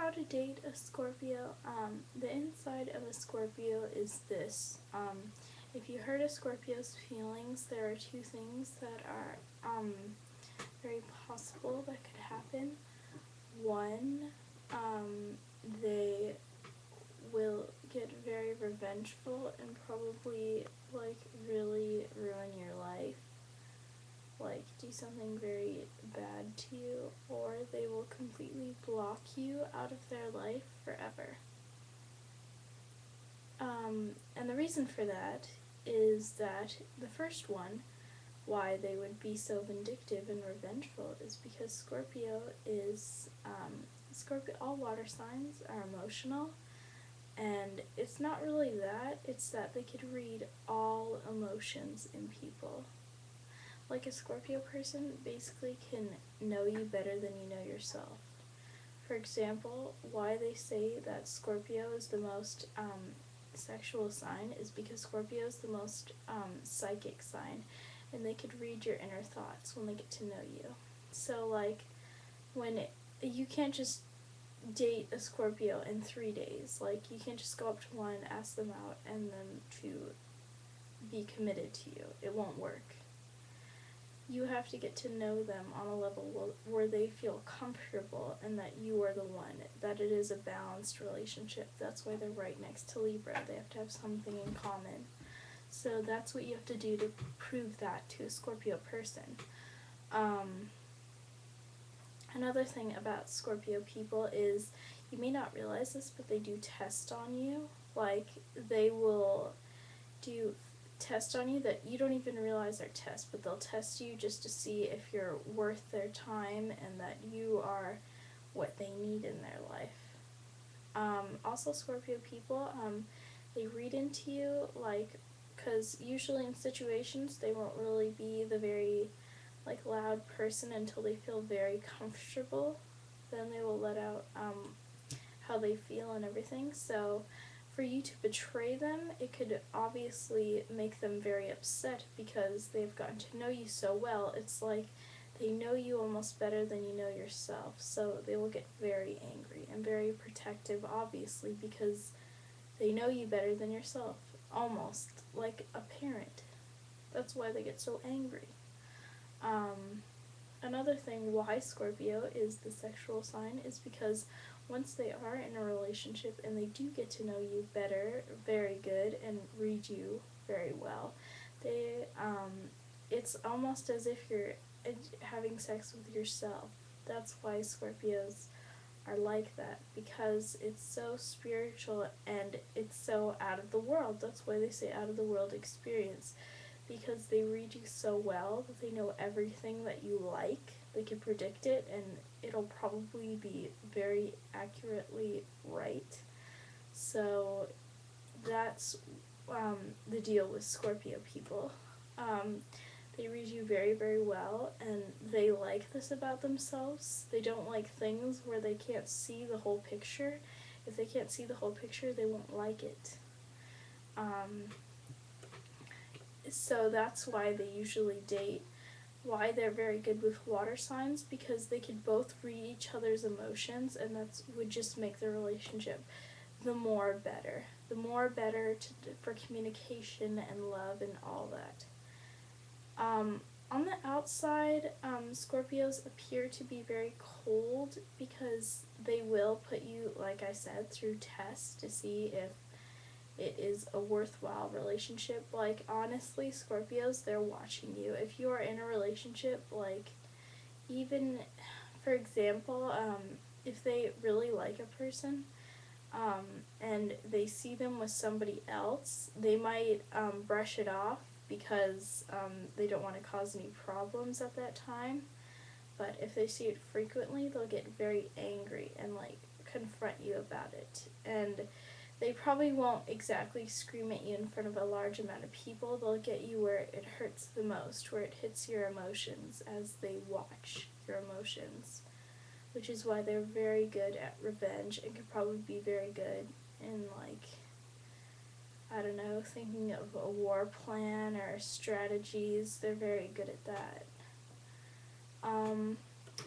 how to date a Scorpio. The inside of a Scorpio is this. If you hurt a Scorpio's feelings, there are two things that are very possible that could happen. One, they will get very revengeful and probably like really ruin your life, like do something very bad to you, or they will completely block you out of their life forever. And the reason for that is that the first one, why they would be so vindictive and revengeful, is because Scorpio, all water signs are emotional, and it's not really that, it's that they could read all emotions in people. Like a Scorpio person basically can know you better than you know yourself. For example, why they say that Scorpio is the most sexual sign is because Scorpio is the most psychic sign, and they could read your inner thoughts when they get to know you. So like you can't just date a Scorpio in 3 days. Like you can't just go up to one, ask them out, and then to be committed to you. It won't work. You have to get to know them on a level where they feel comfortable and that you are the one, that it is a balanced relationship. That's why they're right next to Libra. They have to have something in common. So that's what you have to do to prove that to a Scorpio person. Another thing about Scorpio people is, you may not realize this, but they do test on you. Like, they will do test on you that you don't even realize they're tests, but they'll test you just to see if you're worth their time and that you are what they need in their life. Also, Scorpio people, they read into you, like, because usually in situations they won't really be the very like loud person until they feel very comfortable. Then they will let out how they feel and everything. So for you to betray them, it could obviously make them very upset because they've gotten to know you so well. It's like they know you almost better than you know yourself. So they will get very angry and very protective, obviously, because they know you better than yourself. Almost like a parent. That's why they get so angry. Another thing why Scorpio is the sexual sign is because once they are in a relationship and they do get to know you better, very good, and read you very well, it's almost as if you're having sex with yourself. That's why Scorpios are like that, because it's so spiritual and it's so out of the world. That's why they say out of the world experience, because they read you so well that they know everything that you like. They can predict it, and it'll probably be very accurately right. So that's the deal with Scorpio people. They read you very, very well, and they like this about themselves. They don't like things where they can't see the whole picture. If they can't see the whole picture, they won't like it. So that's why they usually date. Why they're very good with water signs, because they could both read each other's emotions, and that would just make the relationship the more better. The more better for communication and love and all that. On the outside, Scorpios appear to be very cold because they will put you, like I said, through tests to see if it is a worthwhile relationship. Like, honestly, Scorpios, they're watching you. If you are in a relationship, like, even, for example, if they really like a person, and they see them with somebody else, they might brush it off because they don't want to cause any problems at that time. But if they see it frequently, they'll get very angry and like confront you about it. And they probably won't exactly scream at you in front of a large amount of people. They'll get you where it hurts the most, where it hits your emotions as they watch your emotions, which is why they're very good at revenge and could probably be very good in, like, I don't know, thinking of a war plan or strategies. They're very good at that.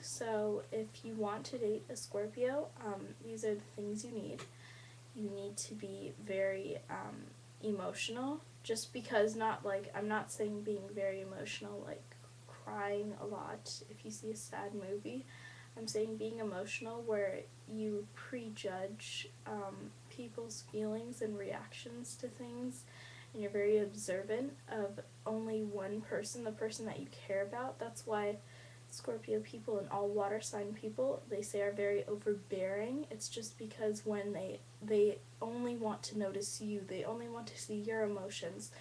So if you want to date a Scorpio, these are the things you need. You need to be very emotional, just because I'm not saying being very emotional, like crying a lot if you see a sad movie. I'm saying being emotional where you prejudge people's feelings and reactions to things, and you're very observant of only one person, the person that you care about. That's why Scorpio people and all water sign people, they say, are very overbearing. It's just because when they only want to notice you, they only want to see your emotions.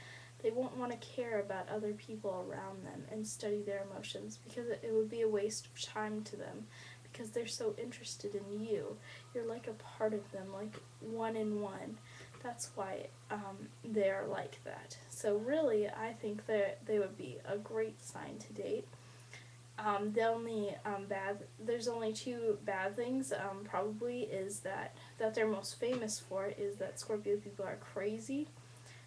They won't want to care about other people around them and study their emotions, because it would be a waste of time to them, because they're so interested in you. You're like a part of them, like one in one. That's why they're like that. So really, I think that they would be a great sign to date. There's only two bad things, probably, is that they're most famous for is that Scorpio people are crazy.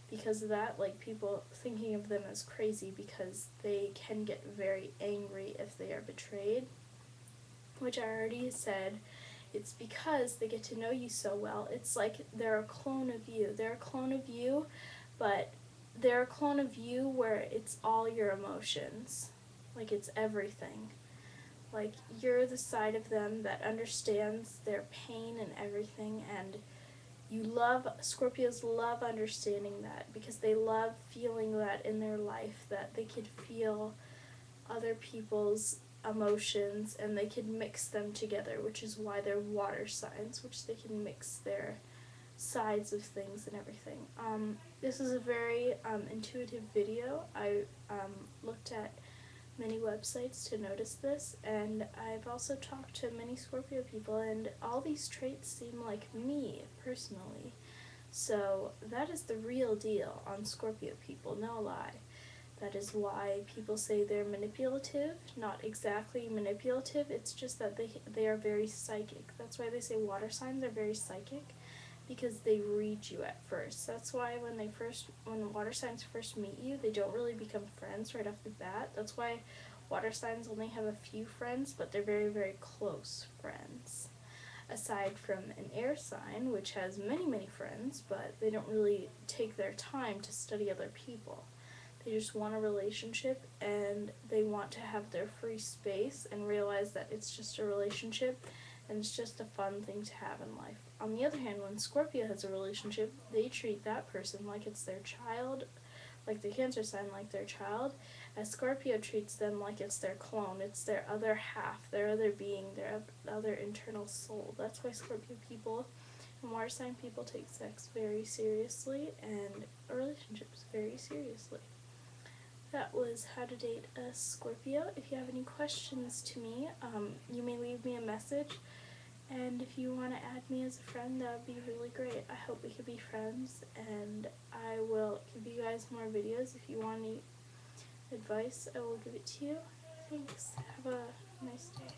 Because of that, like, people thinking of them as crazy because they can get very angry if they are betrayed, which I already said. It's because they get to know you so well. It's like they're a clone of you. They're a clone of you, but they're a clone of you where it's all your emotions. Like, it's everything. Like, you're the side of them that understands their pain and everything, and Scorpios love understanding that, because they love feeling that in their life, that they could feel other people's emotions and they could mix them together, which is why they're water signs, which they can mix their sides of things and everything. This is a very intuitive video. I looked at many websites to notice this, and I've also talked to many Scorpio people, and all these traits seem like me, personally. So that is the real deal on Scorpio people, no lie. That is why people say they're manipulative. Not exactly manipulative, it's just that they are very psychic. That's why they say water signs are very psychic, because they read you at first. That's why when water signs first meet you, they don't really become friends right off the bat. That's why water signs only have a few friends, but they're very, very close friends. Aside from an air sign, which has many, many friends, but they don't really take their time to study other people. They just want a relationship, and they want to have their free space and realize that it's just a relationship and it's just a fun thing to have in life. On the other hand, when Scorpio has a relationship, they treat that person like it's their child, like the Cancer sign like their child, as Scorpio treats them like it's their clone. It's their other half, their other being, their other internal soul. That's why Scorpio people and water sign people take sex very seriously and relationships very seriously. That was how to date a Scorpio. If you have any questions to me, you may leave me a message. And if you want to add me as a friend, that would be really great. I hope we could be friends, and I will give you guys more videos. If you want any advice, I will give it to you. Thanks. Have a nice day.